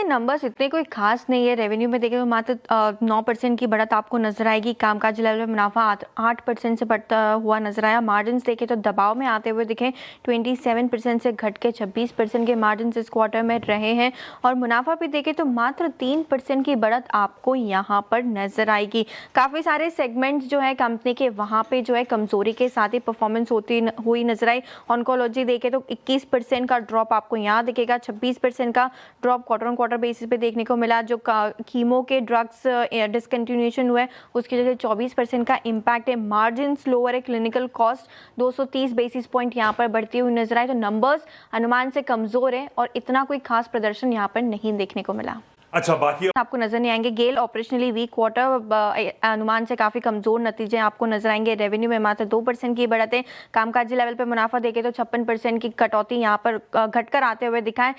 Numbers इतने कोई खास नहीं है। रेवेन्यू में देखें तो मात्र 9% की बढ़त आपको नजर आएगी। कामकाजी लेवल में मुनाफा 8% से बढ़ता हुआ नजर आया। मार्जिन देखें तो दबाव में आते हुए दिखे, 27% से घट के 26% के मार्जिन इस क्वार्टर में रहे हैं। और मुनाफा भी देखें तो मात्र 3% की बढ़त आपको यहाँ पर नजर आएगी। काफ़ी सारे सेगमेंट्स जो है कंपनी के, वहाँ पे जो है कमजोरी के साथ ही परफॉर्मेंस होती हुई नजर आई। ऑन्कोलॉजी देखें तो 21% का ड्रॉप आपको यहाँ दिखेगा, 26% का drop quarter on quarter basis पे देखने को मिला। जो कीमो के ड्रग्स डिसकंटिन्यूएशन हुआ है उसकी वजह से 24% का इम्पैक्ट है। मार्जिन लोअर है। क्लिनिकल कॉस्ट 230 बेसिस पॉइंट यहाँ पर बढ़ती हुई नजर आए। तो नंबर्स अनुमान से कमजोर है और इतना कोई खास प्रदर्शन यहाँ पर नहीं देखने को मिला। अच्छा, बाकी आपको नजर नहीं आएंगे। गेल ऑपरेशनली वीक क्वार्टर, अनुमान से काफी कमजोर नतीजे आपको नजर आएंगे। रेवेन्यू में मात्र 2% की बढ़त है। कामकाजी लेवल पे मुनाफा देखे तो 56% की कटौती यहाँ पर घटकर आते हुए दिखाएं।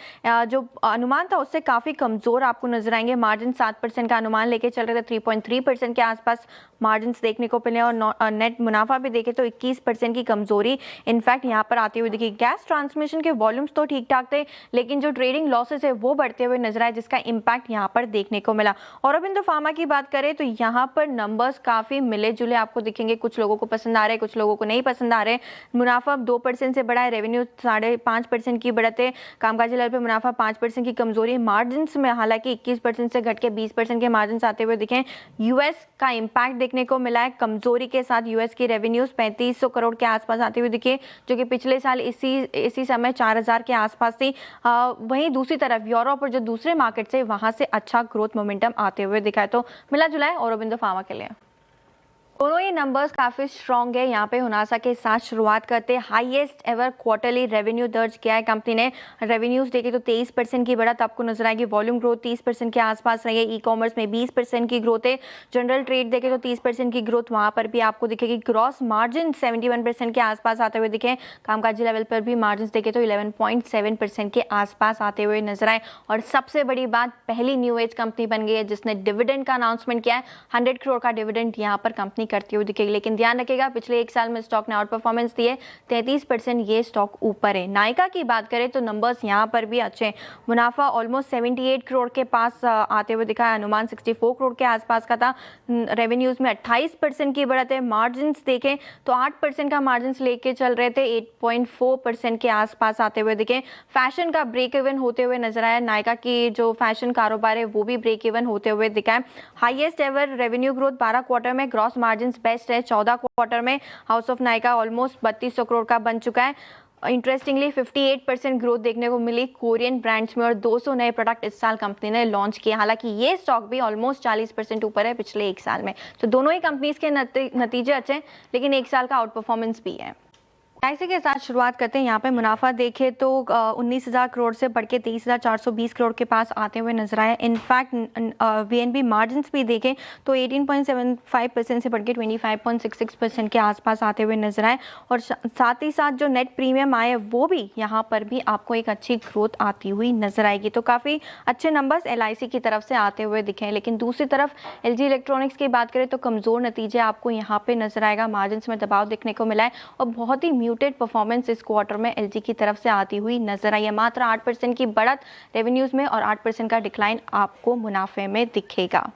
जो अनुमान था उससे काफी कमजोर आपको नजर आएंगे। मार्जिन 7% का अनुमान लेके चल रहे थे, 3.3% के आसपास मार्जिन देखने को मिले। और नेट मुनाफा भी देखे तो 21% की कमजोरी इनफैक्ट यहाँ पर आती हुई दिखी। गैस ट्रांसमिशन के वॉल्यूम्स तो ठीक ठाक थे, लेकिन जो ट्रेडिंग लॉसेस है वो बढ़ते हुए नजर आए, जिसका इम्पैक्ट यहाँ पर देखने को मिला। औरोबिंदो फार्मा की बात करें तो यहाँ पर नंबर्स काफी मिले जुले आपको दिखेंगे। कुछ लोगों को पसंद आ रहे हैं, कुछ लोगों को नहीं पसंद आ रहे। मुनाफा 2% से बढ़ा है। रेवेन्यू 5.5% की बढ़त है। कामकाजी लेवल पे मुनाफा 5% की कमजोरी। मार्जिन में हालांकि 21% से घट के 20% के मार्जिन आते हुए दिखे। यूएस का इम्पैक्ट देखने को मिला है। कमजोरी के साथ यूएस की रेवेन्यूज 3500 करोड़ के आसपास आते हुए दिखे, जो कि पिछले साल इसी समय 4000 के आसपास थी। वहीं दूसरी तरफ यूरोप और जो दूसरे मार्केट से वहां से अच्छा ग्रोथ मोमेंटम आते हुए दिखा है। तो मिला जुला है औरोबिंदो फार्मा के लिए। दोनों ही नंबर्स काफी स्ट्रॉन्ग है। यहाँ पे हुनासा के साथ शुरुआत करते हैं। हाईएस्ट एवर क्वार्टरली रेवेन्यू दर्ज किया है कंपनी ने। रेवेन्यूज देखे तो 23% की बढ़त आपको नजर आएगी। वॉल्यूम ग्रोथ 30% के आसपास रही है। ई कॉमर्स में 20% की ग्रोथ है। जनरल ट्रेड देखे तो 30% की ग्रोथ वहां पर भी आपको दिखेगी। ग्रॉस मार्जिन 71% के आसपास आते हुए दिखे। कामकाजी लेवल पर भी मार्जिन देखे तो 11.7% के आसपास आते हुए नजर आए। और सबसे बड़ी बात, पहली न्यू एज कंपनी बन गई है जिसने डिविडेंड का अनाउंसमेंट किया है। 100 करोड़ का डिविडेंड यहाँ पर कंपनी करती हुई दिखेगी। लेकिन ध्यान रखिएगा, पिछले एक साल में स्टॉक ने आउट परफॉर्मेंस दी है। 33% ये स्टॉक ऊपर है। नायका की बात करें तो नंबर्स यहां पर भी अच्छे हैं। मुनाफा ऑलमोस्ट 78 करोड़ के पास आते हुए दिखा है। अनुमान 64 करोड़ के आसपास का था। रेवेन्यूज में 28% की बढ़त है। मार्जिन देखें तो 8% का मार्जिन लेके चल रहे थे, 8.4% के आसपास आते हुए दिखे। फैशन का ब्रेक इवन होते हुए नजर आया। नायका की जो फैशन कारोबार है वो भी ब्रेक इवन होते हुए दिखा है। Highest ever revenue growth 12 quarter में। ग्रॉस मार्जिन बेस्ट है 14 क्वार्टर में। House of Nykaa almost 3200 crore का बन चुका है। इंटरेस्टिंगली 58% ग्रोथ देखने को मिली कोरियन ब्रांड्स में और 200 नए प्रोडक्ट इस साल कंपनी ने लॉन्च किए। हालांकि ये स्टॉक भी ऑलमोस्ट 40% ऊपर है पिछले एक साल में। तो दोनों ही कंपनीज के नतीजे अच्छे हैं, लेकिन एक साल का आउट परफॉर्मेंस भी है। ऐसे के साथ शुरुआत करते हैं। यहाँ पे मुनाफा देखें तो 19,000 करोड़ से बढ़ के 23,420 करोड़ के पास आते हुए नजर आए। इनफैक्ट वीएनबी मार्जिन भी देखें तो 18.75% से बढ़ के 25.66% के आसपास आते हुए नजर आए। और साथ ही साथ जो नेट प्रीमियम आए वो भी यहाँ पर भी आपको एक अच्छी ग्रोथ आती हुई नजर आएगी। तो काफ़ी अच्छे नंबर्स एलआईसी की तरफ से आते हुए दिखे हैं। लेकिन दूसरी तरफ एलजी इलेक्ट्रॉनिक्स की बात करें तो कमज़ोर नतीजे आपको यहाँ पे नजर आएगा। मार्जिन में दबाव देखने को मिला है और बहुत ही म्यूटेड परफॉर्मेंस इस क्वार्टर में एलजी की तरफ से आती हुई नजर आई है। मात्र 8% की बढ़त रेवेन्यूज में और 8% का डिक्लाइन आपको मुनाफे में दिखेगा।